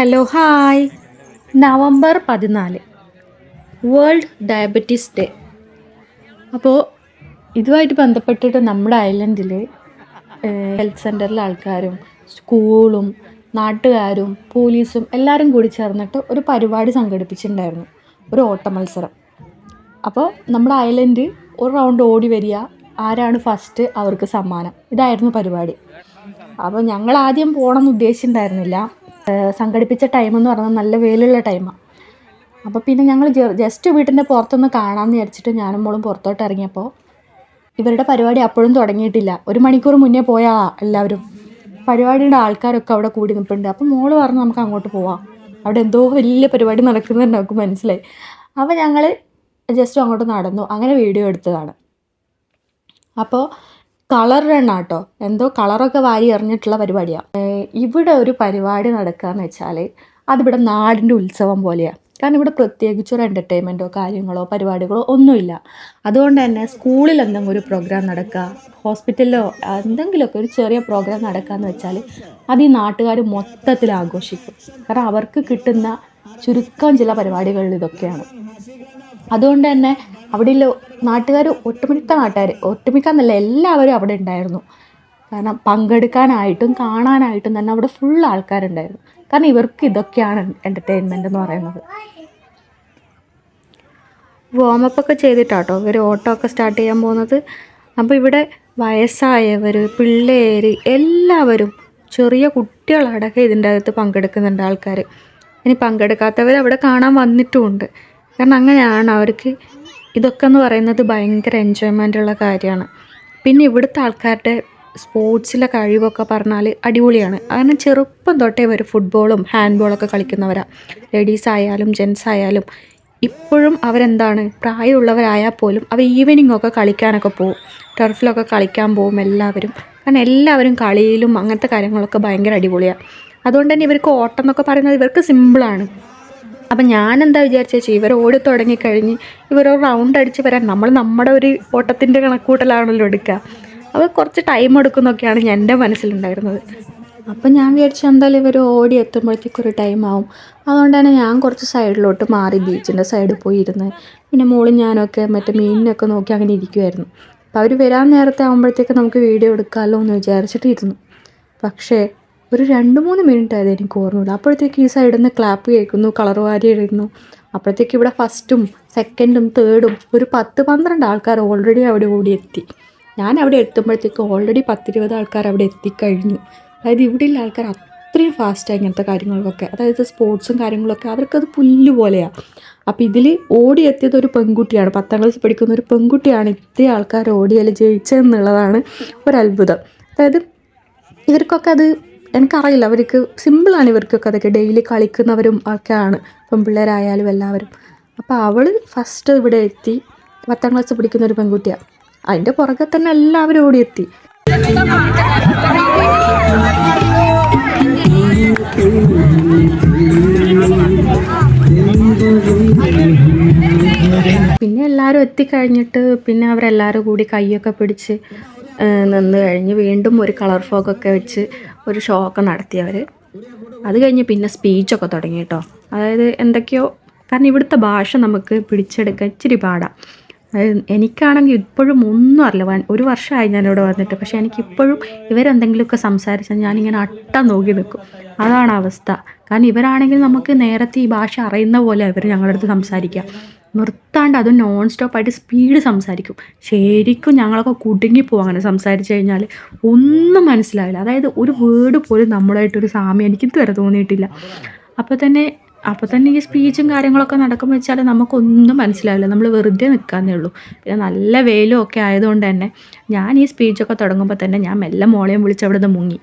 Hello hi. November 14 world diabetes day. അപ്പോൾ ഇതുമായിട്ട് ബന്ധപ്പെട്ടിട്ട് നമ്മുടെ ഐലൻഡിൽ ഹെൽത്ത് സെൻ്ററിലെ ആൾക്കാരും സ്കൂളും നാട്ടുകാരും പോലീസും എല്ലാവരും കൂടി ചേർന്നിട്ട് ഒരു പരിപാടി സംഘടിപ്പിച്ചിട്ടുണ്ടായിരുന്നു, ഒരു ഓട്ട മത്സരം. അപ്പോൾ നമ്മുടെ ഐലൻഡ് ഒരു റൗണ്ട് ഓടി വരിക, ആരാണ് ഫസ്റ്റ് അവർക്ക് സമ്മാനം, ഇതായിരുന്നു പരിപാടി. അപ്പോൾ ഞങ്ങൾ ആദ്യം പോകണമെന്ന് ഉദ്ദേശിച്ചിട്ടുണ്ടായിരുന്നില്ല. സംഘടിപ്പിച്ച ടൈമെന്ന് പറഞ്ഞാൽ നല്ല വെയിലുള്ള ടൈമാണ്. അപ്പോൾ പിന്നെ ഞങ്ങൾ ജസ്റ്റ് വീട്ടിൻ്റെ പുറത്തൊന്ന് കാണാമെന്ന് വിചാരിച്ചിട്ട് ഞാനും മോളും പുറത്തോട്ട് ഇറങ്ങിയപ്പോൾ ഇവരുടെ പരിപാടി അപ്പോഴും തുടങ്ങിയിട്ടില്ല. 1 മണിക്കൂർ മുന്നേ പോയാൽ എല്ലാവരും പരിപാടിയുടെ ആൾക്കാരൊക്കെ അവിടെ കൂടി നിൽപ്പുണ്ട്. അപ്പോൾ മോള് പറഞ്ഞു നമുക്ക് അങ്ങോട്ട് പോവാം, അവിടെ എന്തോ വലിയ പരിപാടി നടക്കുന്നുണ്ട് നമുക്ക് മനസ്സിലായി. അപ്പോൾ ഞങ്ങൾ ജസ്റ്റ് അങ്ങോട്ട് നടന്നു, അങ്ങനെ വീഡിയോ എടുത്തതാണ്. അപ്പോൾ കളർ റണ്ണാട്ടോ, എന്തോ കളറൊക്കെ വാരി എറിഞ്ഞിട്ടുള്ള പരിപാടിയാണ്. ഇവിടെ ഒരു പരിപാടി നടക്കുകയെന്ന് വെച്ചാൽ അതിവിടെ നാടിൻ്റെ ഉത്സവം പോലെയാണ്. കാരണം ഇവിടെ പ്രത്യേകിച്ചൊരു എൻ്റർടൈൻമെൻറ്റോ കാര്യങ്ങളോ പരിപാടികളോ ഒന്നുമില്ല. അതുകൊണ്ട് തന്നെ സ്കൂളിൽ എന്തെങ്കിലും ഒരു പ്രോഗ്രാം നടക്കുക, ഹോസ്പിറ്റലിലോ എന്തെങ്കിലുമൊക്കെ ഒരു ചെറിയ പ്രോഗ്രാം നടക്കുകയെന്ന് വെച്ചാൽ അത് ഈ നാട്ടുകാർ മൊത്തത്തിൽ ആഘോഷിക്കും. കാരണം അവർക്ക് കിട്ടുന്ന ചുരുക്കം ചില പരിപാടികളിൽ ഇതൊക്കെയാണ്. അതുകൊണ്ട് തന്നെ അവിടെയുള്ള നാട്ടുകാർ ഒട്ടുമിക്ക എന്നല്ല എല്ലാവരും അവിടെ ഉണ്ടായിരുന്നു. കാരണം പങ്കെടുക്കാനായിട്ടും കാണാനായിട്ടും തന്നെ അവിടെ ഫുൾ ആൾക്കാരുണ്ടായിരുന്നു. കാരണം ഇവർക്ക് ഇതൊക്കെയാണ് എൻ്റർടൈൻമെൻ്റ് എന്ന് പറയുന്നത്. വാമപ്പൊക്കെ ചെയ്തിട്ടാട്ടോ ഇവർ ഓട്ടമൊക്കെ സ്റ്റാർട്ട് ചെയ്യാൻ പോകുന്നത്. അപ്പോൾ ഇവിടെ വയസ്സായവർ, പിള്ളേർ, എല്ലാവരും, ചെറിയ കുട്ടികളടക്കം ഇതിൻ്റെ അകത്ത് പങ്കെടുക്കുന്നുണ്ട് ആൾക്കാർ. ഇനി പങ്കെടുക്കാത്തവർ അവിടെ കാണാൻ വന്നിട്ടുമുണ്ട്. കാരണം അങ്ങനെയാണ് അവർക്ക് ഇതൊക്കെ എന്ന് പറയുന്നത് ഭയങ്കര എൻജോയ്മെൻ്റുള്ള കാര്യമാണ്. പിന്നെ ഇവിടുത്തെ ആൾക്കാരുടെ സ്പോർട്സിലെ കഴിവൊക്കെ പറഞ്ഞാൽ അടിപൊളിയാണ്. കാരണം ചെറുപ്പം തൊട്ടേ ഇവർ ഫുട്ബോളും ഹാൻഡ് ബോളൊക്കെ കളിക്കുന്നവരാണ്. ലേഡീസ് ആയാലും ജെൻസ് ആയാലും ഇപ്പോഴും അവരെന്താണ്, പ്രായമുള്ളവരായാൽ പോലും അവർ ഈവനിങ് ഒക്കെ കളിക്കാനൊക്കെ പോകും, ടർഫിലൊക്കെ കളിക്കാൻ പോകും എല്ലാവരും. കാരണം എല്ലാവരും കളിയിലും അങ്ങനത്തെ കാര്യങ്ങളൊക്കെ ഭയങ്കര അടിപൊളിയാണ്. അതുകൊണ്ട് തന്നെ ഇവർക്ക് ഓട്ടം എന്നൊക്കെ പറയുന്നത് ഇവർക്ക് സിമ്പിളാണ്. അപ്പം ഞാനെന്താ വിചാരിച്ചു, ഇവർ ഓടി തുടങ്ങിക്കഴിഞ്ഞ് ഇവരൊരു റൗണ്ട് അടിച്ച് വരാൻ നമ്മുടെ ഒരു ഓട്ടത്തിൻ്റെ കണക്കൂട്ടലാണല്ലോ എടുക്കുക. അപ്പോൾ കുറച്ച് ടൈം എടുക്കുന്നൊക്കെയാണ് എൻ്റെ മനസ്സിലുണ്ടായിരുന്നത്. അപ്പം ഞാൻ വിചാരിച്ചു എന്തായാലും ഇവർ ഓടി എത്തുമ്പോഴത്തേക്കൊരു ടൈം ആവും. അതുകൊണ്ട് തന്നെ ഞാൻ കുറച്ച് സൈഡിലോട്ട് മാറി ബീച്ചിൻ്റെ സൈഡിൽ പോയി ഇരുന്ന് പിന്നെ മോളും ഞാനൊക്കെ മറ്റേ മീനിനൊക്കെ നോക്കി അങ്ങനെ ഇരിക്കുമായിരുന്നു. അപ്പോൾ അവർ വരാൻ നേരത്തെ ആകുമ്പോഴത്തേക്ക് നമുക്ക് വീഡിയോ എടുക്കാമല്ലോ എന്ന് വിചാരിച്ചിട്ട് ഇരുന്നു. പക്ഷേ ഒരു 2-3 മിനിറ്റ് ആയത് എനിക്ക് ഓർമ്മയില്ല. അപ്പോഴത്തേക്ക് ഈ സൈഡിൽ നിന്ന് ക്ലാപ്പ് കേൾക്കുന്നു, കളർ വാരി എഴുതുന്നു. അപ്പോഴത്തേക്ക് ഇവിടെ ഫസ്റ്റും സെക്കൻഡും തേർഡും ഒരു 10-12 ആൾക്കാർ ഓൾറെഡി അവിടെ ഓടിയെത്തി. ഞാൻ അവിടെ എത്തുമ്പോഴത്തേക്ക് ഓൾറെഡി 10-20 ആൾക്കാർ അവിടെ എത്തിക്കഴിഞ്ഞു. അതായത് ഇവിടെയുള്ള ആൾക്കാർ അത്രയും ഫാസ്റ്റായി ഇങ്ങനത്തെ കാര്യങ്ങൾക്കൊക്കെ, അതായത് സ്പോർട്സും കാര്യങ്ങളൊക്കെ അവർക്കത് പുല്ല് പോലെയാണ്. അപ്പോൾ ഇതിൽ ഓടിയെത്തിയത് ഒരു പെൺകുട്ടിയാണ്, 10ാം ക്ലാസ്സിൽ പഠിക്കുന്ന ഒരു പെൺകുട്ടിയാണ് ഇത്രയും ആൾക്കാർ ഓടിയാൽ ജയിച്ചതെന്നുള്ളതാണ് ഒരത്ഭുതം. അതായത് ഇവർക്കൊക്കെ അത് എനിക്കറിയില്ല, അവർക്ക് സിമ്പിളാണ്, ഇവർക്കൊക്കെ അതൊക്കെ ഡെയിലി കളിക്കുന്നവരും ഒക്കെയാണ്, പെൺപിള്ളേരായാലും എല്ലാവരും. അപ്പോൾ അവൾ ഫസ്റ്റ് ഇവിടെ എത്തി, 10ാം ക്ലാസ് പഠിക്കുന്ന ഒരു പെൺകുട്ടിയാണ്. അതിൻ്റെ പുറകെ തന്നെ എല്ലാവരും ഓടിയെത്തി. പിന്നെ എല്ലാവരും എത്തിക്കഴിഞ്ഞിട്ട് പിന്നെ അവരെല്ലാവരും കൂടി കൈയൊക്കെ പിടിച്ച് നിന്ന് കഴിഞ്ഞ് വീണ്ടും ഒരു കളർ ഫോഗൊക്കെ വെച്ച് ഒരു ഷോ ഒക്കെ നടത്തിയവർ. അത് കഴിഞ്ഞ് പിന്നെ സ്പീച്ചൊക്കെ തുടങ്ങി കേട്ടോ. അതായത് എന്തൊക്കെയോ, കാരണം ഇവിടുത്തെ ഭാഷ നമുക്ക് പിടിച്ചെടുക്കാൻ ഇച്ചിരി പാടാണ്. അതായത് എനിക്കാണെങ്കിൽ ഇപ്പോഴും ഒന്നും അറിയില്ല, 1 വർഷമായി ഞാനിവിടെ വന്നിട്ട്. പക്ഷേ എനിക്കിപ്പോഴും ഇവരെന്തെങ്കിലുമൊക്കെ സംസാരിച്ചാൽ ഞാനിങ്ങനെ അട്ടം നോക്കി നിൽക്കും. അതാണ് അവസ്ഥ. കാരണം ഇവരാണെങ്കിൽ നമുക്ക് നേരത്തെ ഈ ഭാഷ അറിയുന്ന പോലെ ഇവർ ഞങ്ങളുടെ അടുത്ത് സംസാരിക്കുക, നിർത്താണ്ട് അതും നോൺ സ്റ്റോപ്പായിട്ട് സ്പീഡ് സംസാരിക്കും. ശരിക്കും ഞങ്ങളൊക്കെ കുടുങ്ങിപ്പോവും അങ്ങനെ സംസാരിച്ച് കഴിഞ്ഞാൽ. ഒന്നും മനസ്സിലാവില്ല. അതായത് ഒരു വേർഡ് പോലും നമ്മളായിട്ടൊരു സാമ്യം എനിക്ക് ഇതുവരെ തോന്നിയിട്ടില്ല. അപ്പോൾ തന്നെ ഈ സ്പീച്ചും കാര്യങ്ങളൊക്കെ നടക്കുമ്പോൾ വെച്ചാൽ നമുക്കൊന്നും മനസ്സിലാവില്ല, നമ്മൾ വെറുതെ നിൽക്കാന്നേ ഉള്ളൂ. പിന്നെ നല്ല വെയിലും ഒക്കെ ആയതുകൊണ്ട് തന്നെ ഞാൻ ഈ സ്പീച്ചൊക്കെ തുടങ്ങുമ്പോൾ തന്നെ ഞാൻ മെല്ലെ മോളെയും വിളിച്ച് അവിടെ നിന്ന് മുങ്ങി.